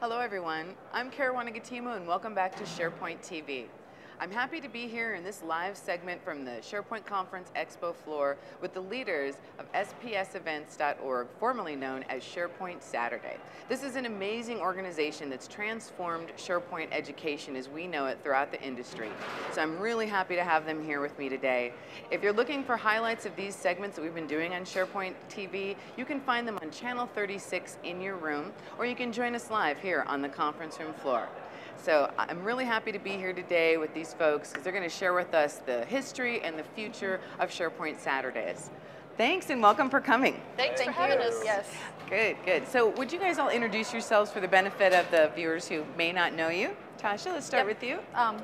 Hello everyone, I'm Kara Wanagatimu and welcome back to SharePoint TV. I'm happy to be here in this live segment from the SharePoint Conference Expo floor with the leaders of SPSEvents.org, formerly known as SharePoint Saturday. This is an amazing organization that's transformed SharePoint education as we know it throughout the industry. So I'm really happy to have them here with me today. If you're looking for highlights of these segments that we've been doing on SharePoint TV, you can find them on channel 36 in your room, or you can join us live here on the conference room floor. So I'm really happy to be here today with these folks because they're going to share with us the history and the future of SharePoint Saturdays. Thanks and welcome for coming. Thanks for having us. Yes. Good, good. So would you guys all introduce yourselves for the benefit of the viewers who may not know you? Tasha, let's start with you.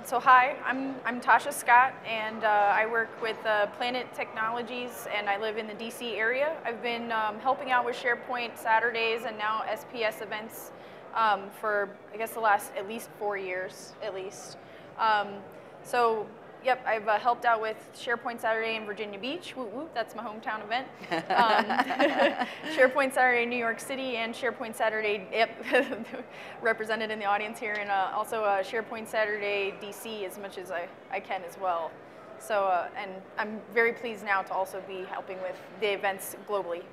So hi, I'm Tasha Scott, and I work with Planet Technologies, and I live in the DC area. I've been helping out with SharePoint Saturdays and now SPS events for, I guess, the last at least 4 years, at least. So, yep, I've helped out with SharePoint Saturday in Virginia Beach, whoop whoop, that's my hometown event. SharePoint Saturday New York City and SharePoint Saturday, yep, represented in the audience here, and also SharePoint Saturday DC as much as I can as well. So, and I'm very pleased now to also be helping with the events globally.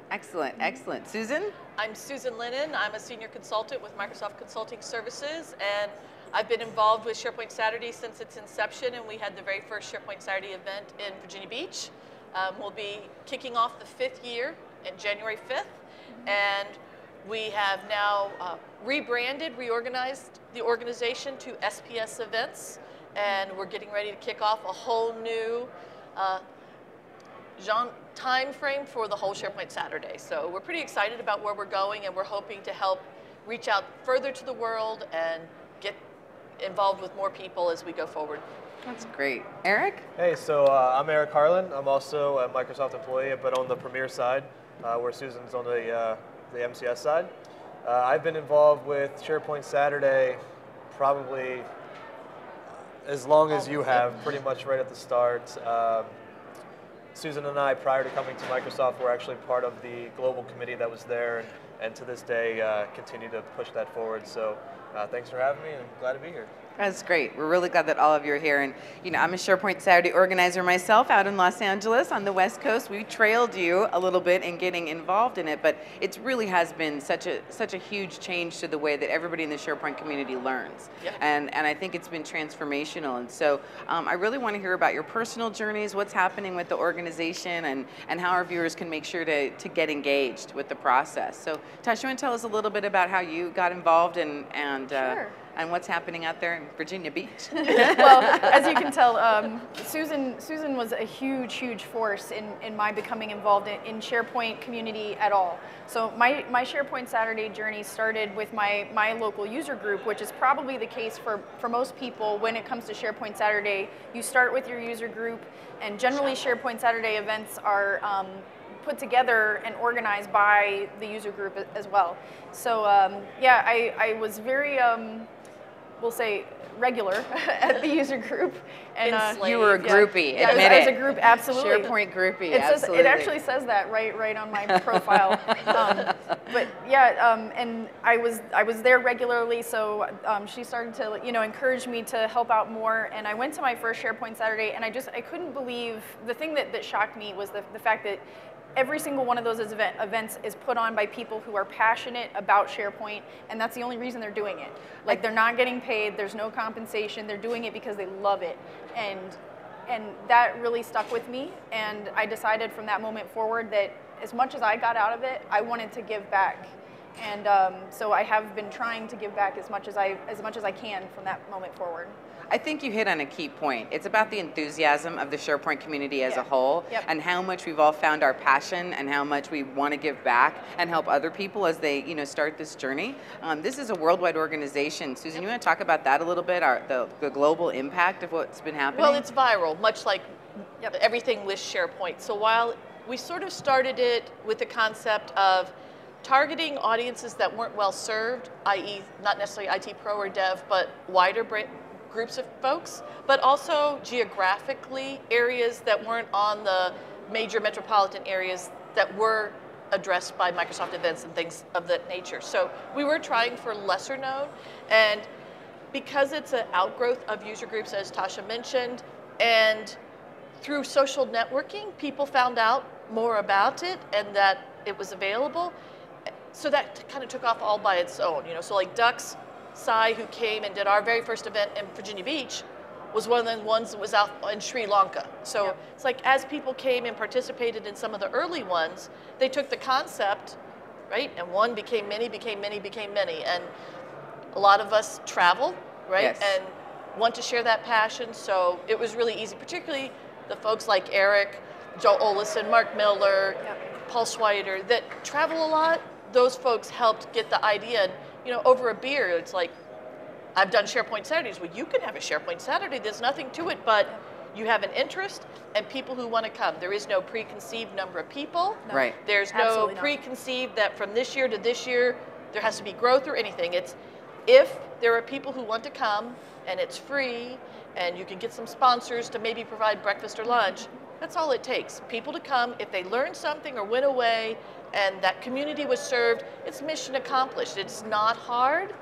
Excellent, excellent. Susan? I'm Susan Lennon. I'm a senior consultant with Microsoft Consulting Services, and I've been involved with SharePoint Saturday since its inception, and we had the very first SharePoint Saturday event in Virginia Beach. We'll be kicking off the 5th year in January 5th, and we have now reorganized the organization to SPS Events, and we're getting ready to kick off a whole new time frame for the whole SharePoint Saturday. So we're pretty excited about where we're going, and we're hoping to help reach out further to the world and get involved with more people as we go forward. That's great. Eric? Hey, so I'm Eric Harlan. I'm also a Microsoft employee, but on the Premier side, where Susan's on the MCS side. I've been involved with SharePoint Saturday probably as long as you have, pretty much right at the start. Susan and I, prior to coming to Microsoft, were actually part of the global committee that was there, and to this day continue to push that forward. So thanks for having me, and I'm glad to be here. That's great. We're really glad that all of you are here. And you know, I'm a SharePoint Saturday organizer myself out in Los Angeles on the West Coast. We trailed you a little bit in getting involved in it, but it really has been such a huge change to the way that everybody in the SharePoint community learns. Yeah. And I think it's been transformational. And so I really want to hear about your personal journeys, what's happening with the organization, and how our viewers can make sure to get engaged with the process. So Tasha, you want to tell us a little bit about how you got involved Sure. And what's happening out there in Virginia Beach? Well, as you can tell, Susan was a huge force in my becoming involved in SharePoint community at all. So my SharePoint Saturday journey started with my local user group, which is probably the case for most people when it comes to SharePoint Saturday. You start with your user group, and generally SharePoint Saturday events are put together and organized by the user group as well. So yeah, I was very, we'll say, regular at the user group. And you were a groupie, yeah, admit I was it. a group, absolutely. SharePoint groupie, It actually says that right on my profile. But yeah, and I was there regularly, so she started to encourage me to help out more. And I went to my first SharePoint Saturday, and I couldn't believe, the thing that shocked me was the fact that every single one of those events is put on by people who are passionate about SharePoint, and that's the only reason they're doing it. Like, they're not getting paid, there's no compensation, they're doing it because they love it. And that really stuck with me, and I decided from that moment forward that as much as I got out of it, I wanted to give back. And so I have been trying to give back as much as I can from that moment forward. I think you hit on a key point. It's about the enthusiasm of the SharePoint community as a whole, and how much we've all found our passion and how much we want to give back and help other people as they start this journey. This is a worldwide organization. Susan, you want to talk about that a little bit, the global impact of what's been happening? Well, it's viral, much like everything with SharePoint. So while we sort of started it with the concept of targeting audiences that weren't well served, i.e. not necessarily IT pro or dev, but wider groups of folks, but also geographically areas that weren't on the major metropolitan areas that were addressed by Microsoft Events and things of that nature. So we were trying for lesser known, and because it's an outgrowth of user groups, as Tasha mentioned, and through social networking, people found out more about it and that it was available. So that kind of took off all by its own. So like Ducks Sai, who came and did our very first event in Virginia Beach, was one of the ones that was out in Sri Lanka. So it's like as people came and participated in some of the early ones, they took the concept, right? And one became many, became many, became many. And a lot of us travel, right? Yes. And want to share that passion. So it was really easy, particularly the folks like Eric, Joe Olison, Mark Miller, Paul Schweider, that travel a lot. Those folks helped get the idea. And, over a beer, it's like, I've done SharePoint Saturdays. Well, you can have a SharePoint Saturday. There's nothing to it, but you have an interest and people who want to come. There is no preconceived number of people. No. Right. There's no preconceived that from this year to this year, there has to be growth or anything. It's if there are people who want to come and it's free and you can get some sponsors to maybe provide breakfast or lunch, that's all it takes. People to come, if they learned something or went away and that community was served, it's mission accomplished. It's not hard.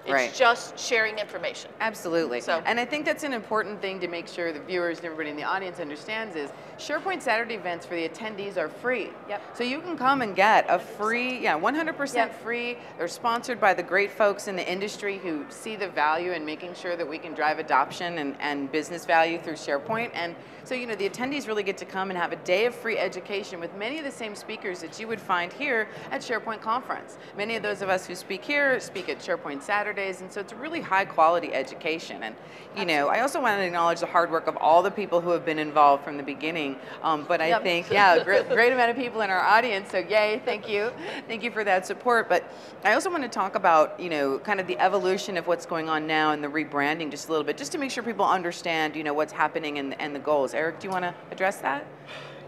It's just sharing information. Absolutely. So, and I think that's an important thing to make sure the viewers and everybody in the audience understands is SharePoint Saturday events for the attendees are free. Yep. So you can come and get a free, 100% free. They're sponsored by the great folks in the industry who see the value in making sure that we can drive adoption and business value through SharePoint. And so, the attendees really get to come and have a day of free education with many of the same speakers that you would find here at SharePoint Conference. Many of those of us who speak here speak at SharePoint Saturdays, and so it's a really high quality education. And, I also want to acknowledge the hard work of all the people who have been involved from the beginning. But I think, great amount of people in our audience, so yay, thank you. Thank you for that support. But I also want to talk about, kind of the evolution of what's going on now and the rebranding just a little bit, just to make sure people understand, what's happening and the goals. Eric, do you want to address that?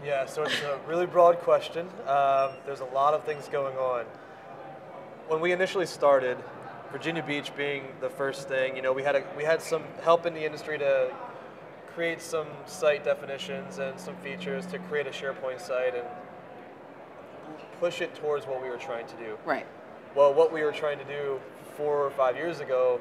Yeah, so it's a really broad question. There's a lot of things going on. When we initially started, Virginia Beach being the first thing, we had some help in the industry to create some site definitions and some features to create a SharePoint site and push it towards what we were trying to do. Right. Well, what we were trying to do 4 or 5 years ago,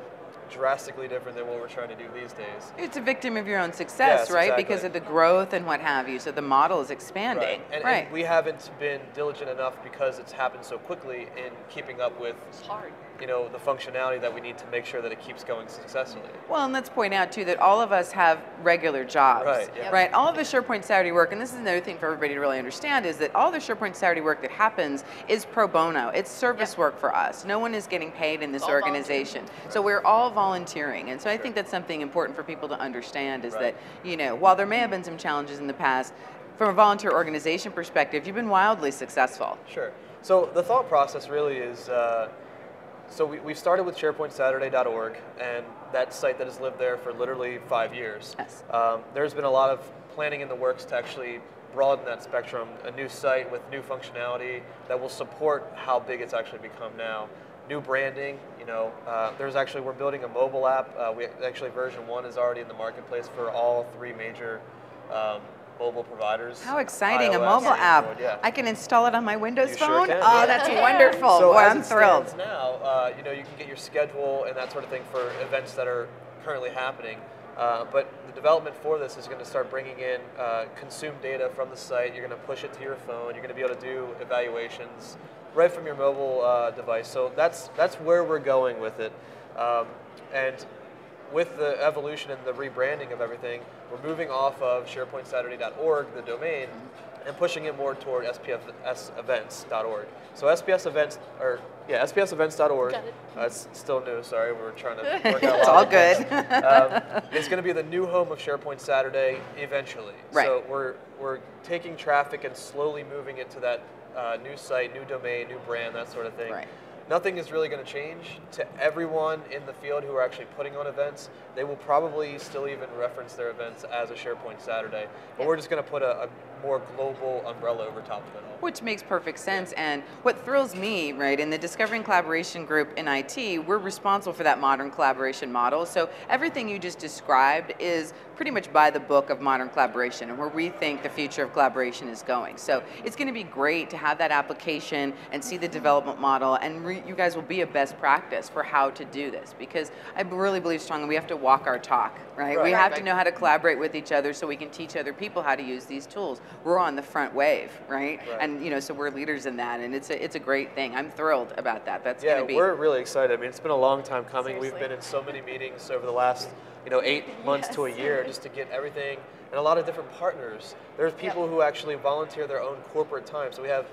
drastically different than what we're trying to do these days. It's a victim of your own success, yes, right? Exactly. Because of the growth and what have you. So the model is expanding. Right. And we haven't been diligent enough because it's happened so quickly in keeping up with it's hard. The functionality that we need to make sure that it keeps going successfully. Well, and let's point out too that all of us have regular jobs, right? Yeah. Right. All of the SharePoint Saturday work, and this is another thing for everybody to really understand, is that all the SharePoint Saturday work that happens is pro bono. It's service work for us. No one is getting paid in this organization, so we're all volunteering, and so I think that's something important for people to understand is that while there may have been some challenges in the past, from a volunteer organization perspective, you've been wildly successful. Sure. So the thought process really is. So we started with SharePointSaturday.org, and that site that has lived there for literally 5 years. Yes. There's been a lot of planning in the works to actually broaden that spectrum, a new site with new functionality that will support how big it's actually become now. New branding, we're building a mobile app. Version 1 is already in the marketplace for all 3 major mobile providers. How exciting, iOS, a mobile app. Android, yeah. I can install it on my Windows You phone? sure can, Oh, yeah. that's wonderful. So Boy, as I'm it thrilled. stands now, you can get your schedule and that sort of thing for events that are currently happening. But the development for this is going to start bringing in consumed data from the site. You're going to push it to your phone. You're going to be able to do evaluations right from your mobile device. So that's where we're going with it. And with the evolution and the rebranding of everything, we're moving off of SharePointSaturday.org, the domain, and pushing it more toward SPSEvents.org. So SPSEvents.org. It's still new. Sorry, we're trying to work out. It's all good. It's going to be the new home of SharePoint Saturday eventually. Right. So we're taking traffic and slowly moving it to that new site, new domain, new brand, that sort of thing. Right. Nothing is really going to change. To everyone in the field who are actually putting on events, they will probably still even reference their events as a SharePoint Saturday. But we're just going to put a more global umbrella over top of it all. Which makes perfect sense. And what thrills me, right, in the Discovery and Collaboration Group in IT, we're responsible for that modern collaboration model. So everything you just described is pretty much by the book of modern collaboration and where we think the future of collaboration is going. So it's going to be great to have that application and see the development model, and you guys will be a best practice for how to do this, because I really believe strongly we have to walk our talk, right? We have to know how to collaborate with each other so we can teach other people how to use these tools. We're on the front wave, right? And so we're leaders in that, and it's a great thing. I'm thrilled about that. That's going to be. We're really excited. I mean, it's been a long time coming. Seriously. We've been in so many meetings over the last 8 months to a year just to get everything, and a lot of different partners. There's people who actually volunteer their own corporate time. So we have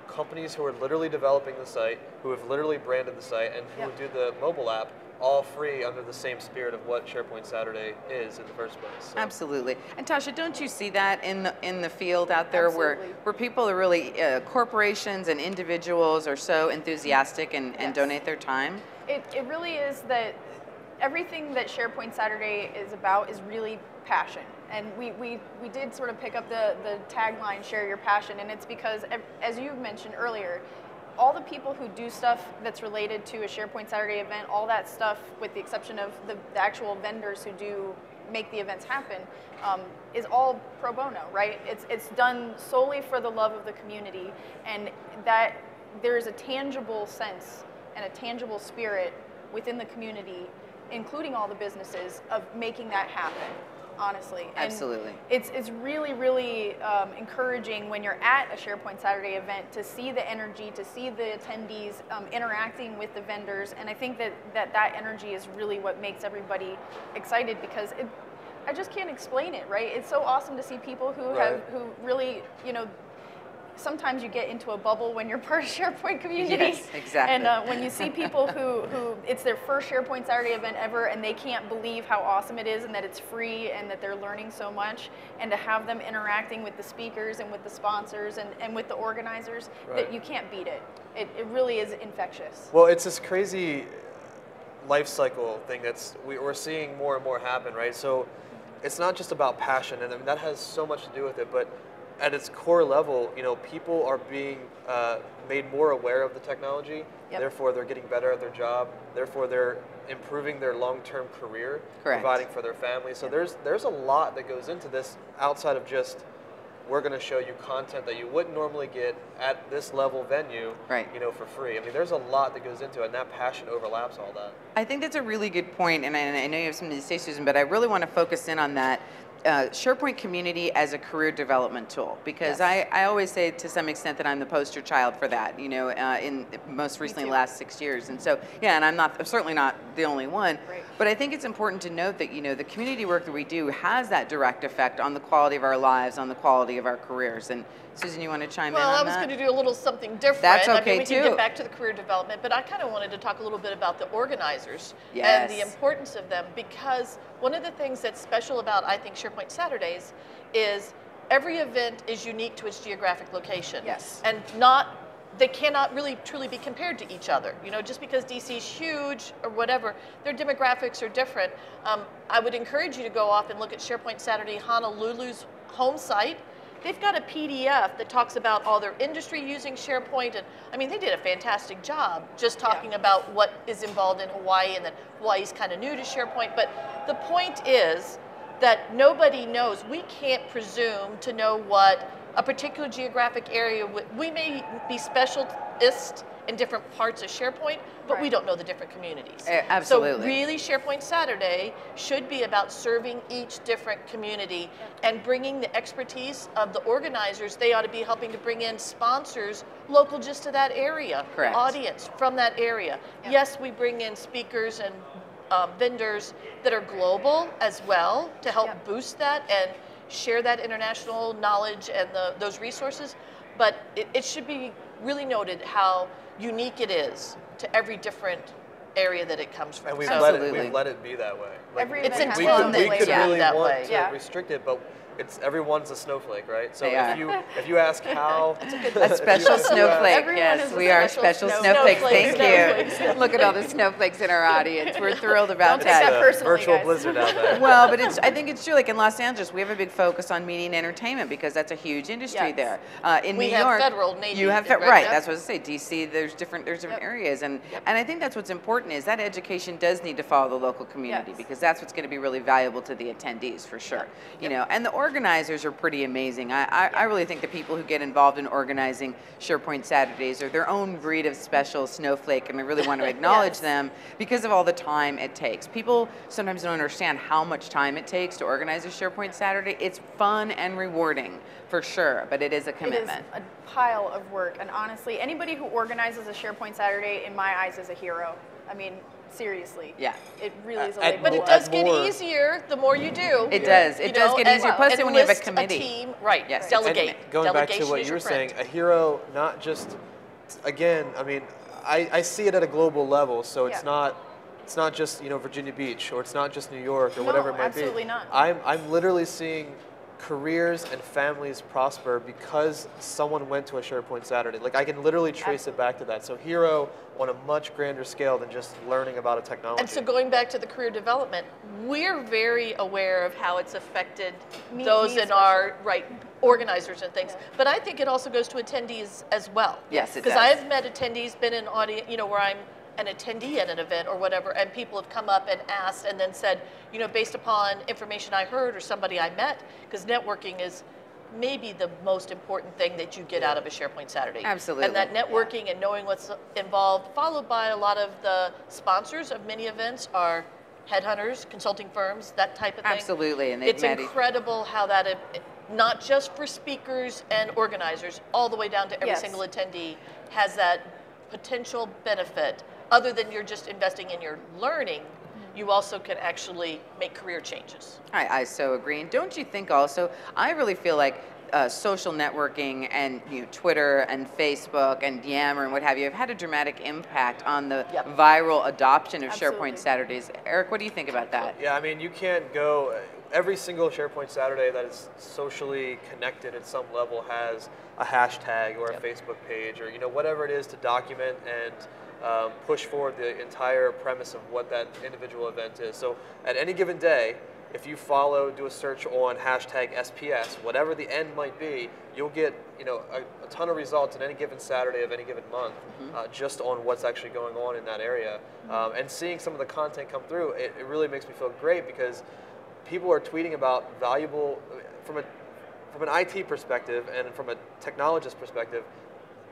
companies who are literally developing the site, who have literally branded the site, and who do the mobile app, all free under the same spirit of what SharePoint Saturday is in the first place. So. Absolutely. And Tasha, don't you see that in the field out there where people are really, corporations and individuals are so enthusiastic and donate their time? It really is that everything that SharePoint Saturday is about is really passion. And we did sort of pick up the tagline, share your passion, and it's because, as you mentioned earlier, all the people who do stuff that's related to a SharePoint Saturday event, all that stuff, with the exception of the actual vendors who do make the events happen, is all pro bono, right? It's done solely for the love of the community, and that there is a tangible sense and a tangible spirit within the community, including all the businesses, of making that happen. Honestly. Absolutely. And it's really, really encouraging when you're at a SharePoint Saturday event to see the energy, to see the attendees interacting with the vendors, and I think that energy is really what makes everybody excited, because I just can't explain it, right? It's so awesome to see people who who really, sometimes you get into a bubble when you're part of SharePoint community. Yes, exactly. And when you see people who it's their first SharePoint Saturday event ever, and they can't believe how awesome it is and that it's free and that they're learning so much, and to have them interacting with the speakers and with the sponsors and with the organizers, that you can't beat it. It really is infectious. Well, it's this crazy life cycle thing we're seeing more and more happen, right? So it's not just about passion, and I mean, that has so much to do with it, but at its core level, people are being made more aware of the technology. Therefore, they're getting better at their job. Therefore, they're improving their long-term career, providing for their family. So there's a lot that goes into this outside of just, we're going to show you content that you wouldn't normally get at this level venue, for free. I mean, there's a lot that goes into it, and that passion overlaps all that. I think that's a really good point, and I know you have something to say, Susan, but I really want to focus in on that. SharePoint community as a career development tool, because I always say to some extent that I'm the poster child for that, in most recently the last 6 years. And so, and I'm certainly not the only one, but I think it's important to note that, the community work that we do has that direct effect on the quality of our lives, on the quality of our careers. And Susan, you want to chime in on that? Well, I was going to do a little something different. That's okay, I mean, we too. can get back to the career development, but I kind of wanted to talk a little bit about the organizers and the importance of them, because one of the things that's special about, I think, SharePoint Saturdays is every event is unique to its geographic location. And they cannot really truly be compared to each other. Just because DC is huge or whatever, their demographics are different. I would encourage you to go off and look at SharePoint Saturday Honolulu's home site. They've got a PDF that talks about all their industry using SharePoint, and I mean, they did a fantastic job just talking about what is involved in Hawaii, and that Hawaii's kind of new to SharePoint. But the point is that nobody knows. We can't presume to know what a particular geographic area, we may be specialists in different parts of SharePoint, but we don't know the different communities. Absolutely. So really, SharePoint Saturday should be about serving each different community and bringing the expertise of the organizers. They ought to be helping to bring in sponsors local just to that area, audience from that area. Yes, we bring in speakers and vendors that are global as well to help boost that and share that international knowledge and those resources, but it should be really noted how unique it is to every different area that it comes from. And we've let it be that way. Every it's event intended we could really that want way. to restrict it, but everyone's a snowflake, right? So They if you ask how A special snowflake. Everyone Yes, is a we are special special snowflake. snowflakes. Thank Snowflakes. you. Look at all the snowflakes in our audience. We're thrilled about Don't take that a personally, virtual guys. blizzard out there. Well, but I think it's true. Like in Los Angeles, we have a big focus on media and entertainment because that's a huge industry Yes. there. In We New have York, federal, Navy, you have right? right. Yep. That's what I say. DC, there's different areas, and I think that's what's important is that education does need to follow the local community Yes. because that's what's going to be really valuable to the attendees for sure. You know, and the organizers are pretty amazing. I really think the people who get involved in organizing SharePoint Saturdays are their own breed of special snowflake, and I really want to acknowledge them because of all the time it takes. People sometimes don't understand how much time it takes to organize a SharePoint Saturday. It's fun and rewarding for sure, but it is a commitment. It is a pile of work, and honestly, anybody who organizes a SharePoint Saturday, in my eyes, is a hero. I mean, seriously. Yeah. It really is a At labor But of it love. does get more- easier the more you do. It does. It does get easier. Plus, when you have a enlist committee. team, right? Yes, Delegate. And going back to Delegation what is you were your friend. saying, a hero, not just, again, I mean, I see it at a global level, so it's Yeah. not just Virginia Beach, or it's not just New York, or No, whatever it might absolutely be. not. I'm literally seeing careers and families prosper because someone went to a SharePoint Saturday. Like I can literally trace it back to that. So hero on a much grander scale than just learning about a technology. And so going back to the career development, we're very aware of how it's affected Me those in our, especially. organizers and things. But I think it also goes to attendees as well. Yes, it Because does. I've met attendees, been in audience, where I'm an attendee at an event or whatever, and people have come up and asked and then said, based upon information I heard or somebody I met, because networking is maybe the most important thing that you get out of a SharePoint Saturday. Absolutely. And that networking and knowing what's involved, followed by a lot of the sponsors of many events are headhunters, consulting firms, that type of thing. Absolutely, and they've It's met incredible how that, not just for speakers and organizers, all the way down to every Yes. single attendee has that potential benefit. Other than you're just investing in your learning, you also can actually make career changes. I so agree. And don't you think also, I really feel like social networking and Twitter and Facebook and Yammer and what have you have had a dramatic impact on the Yep. viral adoption of Absolutely. SharePoint Saturdays. Eric, what do you think about that? Yeah, I mean, you can't go, every single SharePoint Saturday that is socially connected at some level has a hashtag or a Facebook page or whatever it is to document and push forward the entire premise of what that individual event is. So at any given day, if you do a search on hashtag SPS, whatever the end might be, you'll get a ton of results in any given Saturday of any given month, just on what's actually going on in that area. And seeing some of the content come through, it really makes me feel great because people are tweeting about valuable, from an IT perspective and from a technologist perspective,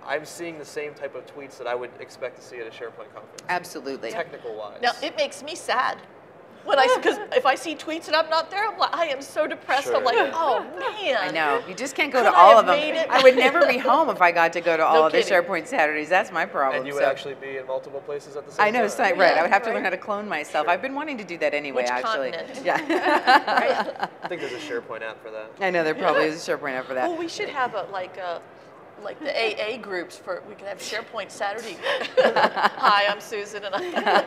I'm seeing the same type of tweets that I would expect to see at a SharePoint conference. Absolutely. Technical wise. Now, it makes me sad. Because if I see tweets and I'm not there, I am so depressed. Sure. I'm like, oh man. I know. You just can't go Could to I all have of them. made it? I would never be home if I got to go to all No of the kidding. SharePoint Saturdays. That's my problem. And you would So- actually be in multiple places at the same time. I know, so, right. I would have to right. learn how to clone myself. Sure. I've been wanting to do that anyway, Which actually. continent? Yeah. I think there's a SharePoint app for that. I know, there probably is a SharePoint app for that. Well, we should have like the AA groups we can have SharePoint Saturday. Hi, I'm Susan, and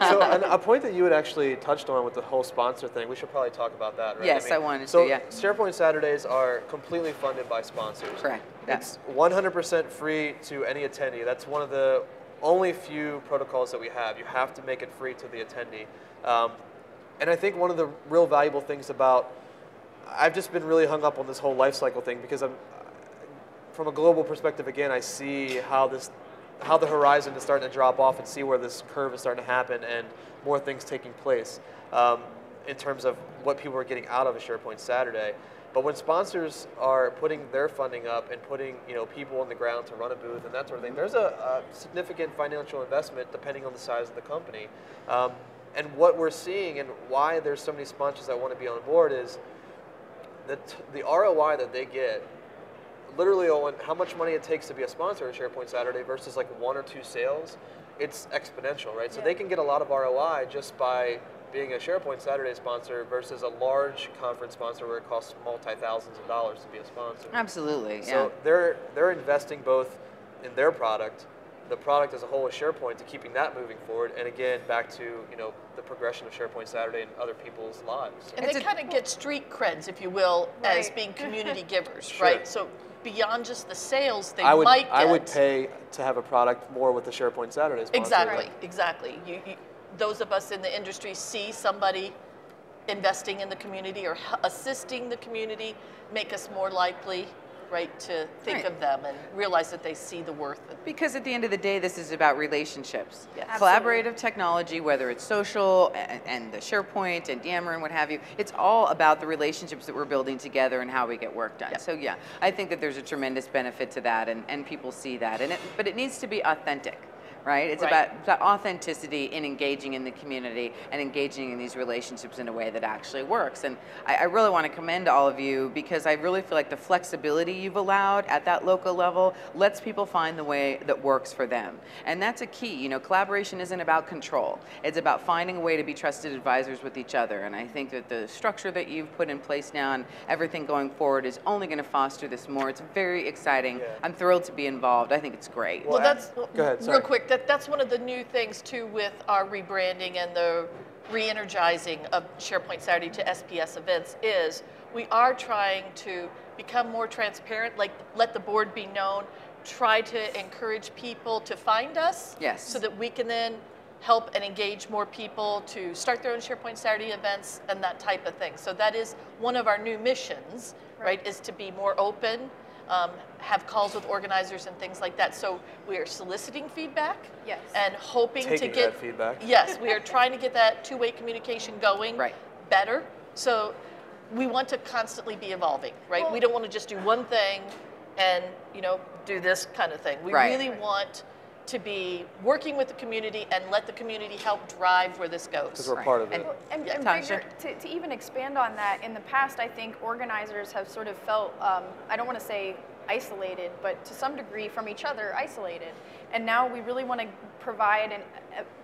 So a point that you had actually touched on with the whole sponsor thing, we should probably talk about that, right? Yes, I wanted so to, yeah. SharePoint Saturdays are completely funded by sponsors. Correct. Yeah. It's 100% free to any attendee. That's one of the only few protocols that we have. You have to make it free to the attendee. And I think one of the real valuable things I've just been really hung up on this whole life cycle thing because from a global perspective, again, I see how the horizon is starting to drop off and see where this curve is starting to happen and more things taking place in terms of what people are getting out of a SharePoint Saturday. But when sponsors are putting their funding up and putting people on the ground to run a booth and that sort of thing, there's a significant financial investment depending on the size of the company. And what we're seeing and why there's so many sponsors that want to be on board is that the ROI that they get literally on how much money it takes to be a sponsor at SharePoint Saturday versus like 1 or 2 sales, it's exponential, right? So they can get a lot of ROI just by being a SharePoint Saturday sponsor versus a large conference sponsor where it costs multi-thousands of dollars to be a sponsor. Absolutely, yeah. So they're investing both in their product the product as a whole with SharePoint to keeping that moving forward, and again, back to, you know, the progression of SharePoint Saturday in other people's lives. And they kind of get street creds, if you will, as being community givers, Sure. right? So beyond just the sales they I might would get. pay to have a product more with the SharePoint Saturday sponsor. Exactly, exactly. Those of us in the industry see somebody investing in the community or assisting the community, make us more likely, right, to think of them and realize that they see the worth. Because at the end of the day, this is about relationships. Yes. Collaborative technology, whether it's social and the SharePoint and Yammer and what have you, it's all about the relationships that we're building together and how we get work done. So yeah, I think that there's a tremendous benefit to that, and people see that. But it needs to be authentic. Right? It's about authenticity in engaging in the community and engaging in these relationships in a way that actually works. And I really want to commend all of you, because I really feel like the flexibility you've allowed at that local level lets people find the way that works for them. And that's a key. You know, collaboration isn't about control. It's about finding a way to be trusted advisors with each other. And I think that the structure that you've put in place now and everything going forward is only going to foster this more. It's very exciting. Yeah. I'm thrilled to be involved. I think it's great. Well, that's, go ahead, sorry. real quick, that's one of the new things too with our rebranding and the re-energizing of SharePoint Saturday to SPS events is we are trying to become more transparent, like let the board be known, try to encourage people to find us so that we can then help and engage more people to start their own SharePoint Saturday events and that type of thing. So that is one of our new missions, right, is to be more open, have calls with organizers and things like that. So we are soliciting feedback and hoping to get that feedback. Yes, we are trying to get that two-way communication going better. So we want to constantly be evolving, right? We don't want to just do one thing and, you know, do this kind of thing. We really want to be working with the community and let the community help drive where this goes. Because we're part of it. And bigger, to even expand on that, in the past, I think organizers have sort of felt, I don't want to say isolated, but to some degree from each other, isolated. And now we really want to provide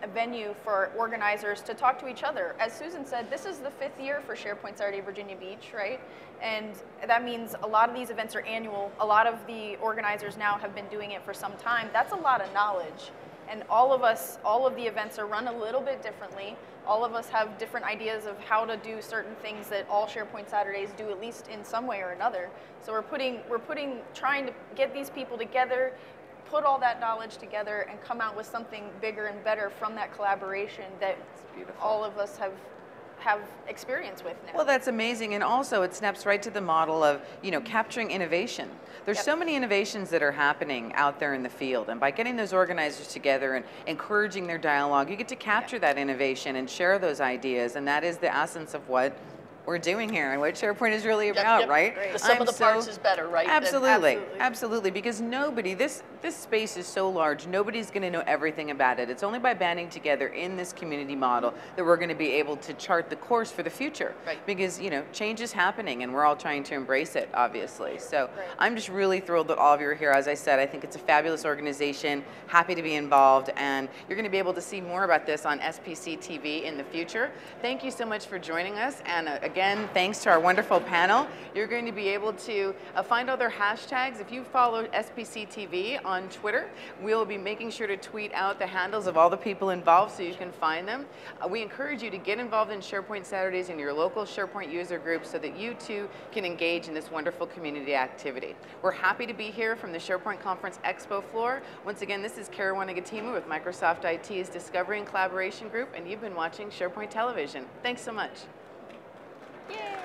a venue for organizers to talk to each other. As Susan said, this is the 5th year for SharePoint Saturday Virginia Beach, right? And that means a lot of these events are annual. A lot of the organizers now have been doing it for some time. That's a lot of knowledge. And all of the events are run a little bit differently. All of us have different ideas of how to do certain things that all SharePoint Saturdays do, at least in some way or another. So trying to get these people together, put all that knowledge together, and come out with something bigger and better from that collaboration that all of us have experience with now. Well, that's amazing, and also it snaps right to the model of, you know, capturing innovation. There's so many innovations that are happening out there in the field, and by getting those organizers together and encouraging their dialogue, you get to capture that innovation and share those ideas, and that is the essence of what we're doing here and what SharePoint is really about, right? The sum of the parts is better, right? Absolutely, because this space is so large, nobody's going to know everything about it. It's only by banding together in this community model that we're going to be able to chart the course for the future. Because, you know, change is happening and we're all trying to embrace it, obviously. So I'm just really thrilled that all of you are here. As I said, I think it's a fabulous organization, happy to be involved, and you're going to be able to see more about this on SPC TV in the future. Thank you so much for joining us, and again, thanks to our wonderful panel. You're going to be able to find other hashtags. If you follow SPC TV on Twitter, we'll be making sure to tweet out the handles of all the people involved so you can find them. We encourage you to get involved in SharePoint Saturdays in your local SharePoint user group so that you too can engage in this wonderful community activity. We're happy to be here from the SharePoint Conference Expo floor. Once again, this is Kara Wanagatima with Microsoft IT's Discovery and Collaboration Group, and you've been watching SharePoint Television. Thanks so much. Yay!